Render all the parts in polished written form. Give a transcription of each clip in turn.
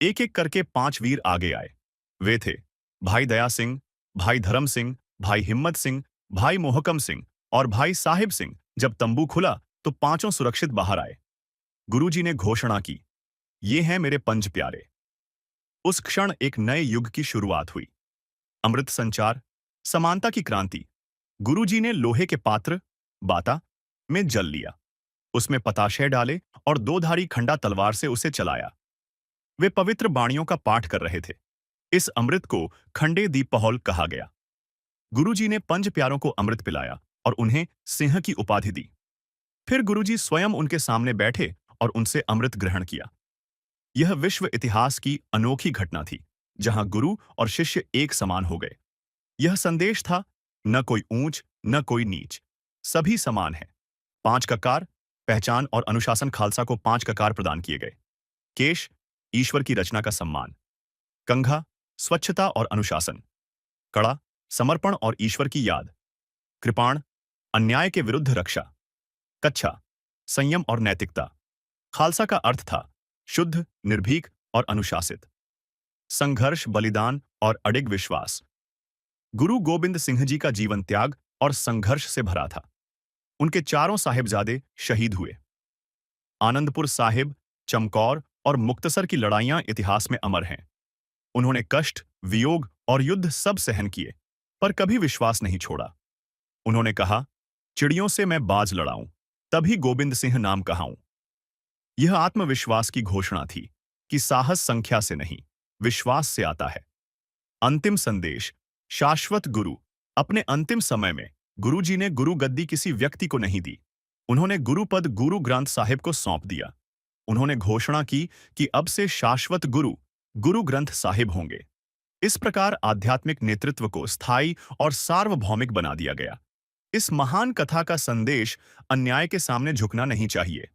एक एक करके 5 वीर आगे आए। वे थे भाई दया सिंह, भाई धर्म सिंह, भाई हिम्मत सिंह, भाई मोहकम सिंह और भाई साहिब सिंह। जब तंबू खुला तो पांचों सुरक्षित बाहर आए। गुरुजी ने घोषणा की, ये हैं मेरे पंच प्यारे। उस क्षण एक नए युग की शुरुआत हुई। अमृत संचार, समानता की क्रांति। गुरुजी ने लोहे के पात्र बाता में जल लिया, उसमें पताशय डाले और दो धारी खंडा तलवार से उसे चलाया। वे पवित्र बाणियों का पाठ कर रहे थे। इस अमृत को खंडे दीपहौल कहा गया। गुरुजी ने पंच प्यारों को अमृत पिलाया और उन्हें सिंह की उपाधि दी। फिर गुरुजी स्वयं उनके सामने बैठे और उनसे अमृत ग्रहण किया। यह विश्व इतिहास की अनोखी घटना थी, जहां गुरु और शिष्य एक समान हो गए। यह संदेश था, न कोई ऊंच न कोई नीच, सभी समान हैं। 5 ककार, पहचान और अनुशासन। खालसा को 5 ककार प्रदान किए गए। केश, ईश्वर की रचना का सम्मान। कंघा, स्वच्छता और अनुशासन। कड़ा, समर्पण और ईश्वर की याद। कृपाण, अन्याय के विरुद्ध रक्षा। कच्छा, संयम और नैतिकता। खालसा का अर्थ था शुद्ध, निर्भीक और अनुशासित। संघर्ष, बलिदान और अडिग विश्वास। गुरु गोबिंद सिंह जी का जीवन त्याग और संघर्ष से भरा था। उनके चारों साहिबजादे शहीद हुए। आनंदपुर साहिब, चमकौर और मुक्तसर की लड़ाइयां इतिहास में अमर हैं। उन्होंने कष्ट, वियोग और युद्ध सब सहन किए, पर कभी विश्वास नहीं छोड़ा। उन्होंने कहा, चिड़ियों से मैं बाज लड़ाऊं, तभी गोबिंद सिंह नाम कहाऊं। यह आत्मविश्वास की घोषणा थी कि साहस संख्या से नहीं, विश्वास से आता है। अंतिम संदेश, शाश्वत गुरु। अपने अंतिम समय में गुरुजी ने गुरु गद्दी किसी व्यक्ति को नहीं दी। उन्होंने गुरुपद गुरु ग्रंथ साहिब को सौंप दिया। उन्होंने घोषणा की कि अब से शाश्वत गुरु गुरु ग्रंथ साहिब होंगे। इस प्रकार आध्यात्मिक नेतृत्व को स्थायी और सार्वभौमिक बना दिया गया। इस महान कथा का संदेश, अन्याय के सामने झुकना नहीं चाहिए।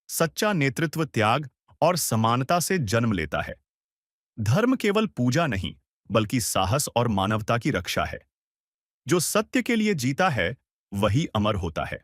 सच्चा नेतृत्व त्याग और समानता से जन्म लेता है। धर्म केवल पूजा नहीं, बल्कि साहस और मानवता की रक्षा है। जो सत्य के लिए जीता है, वही अमर होता है।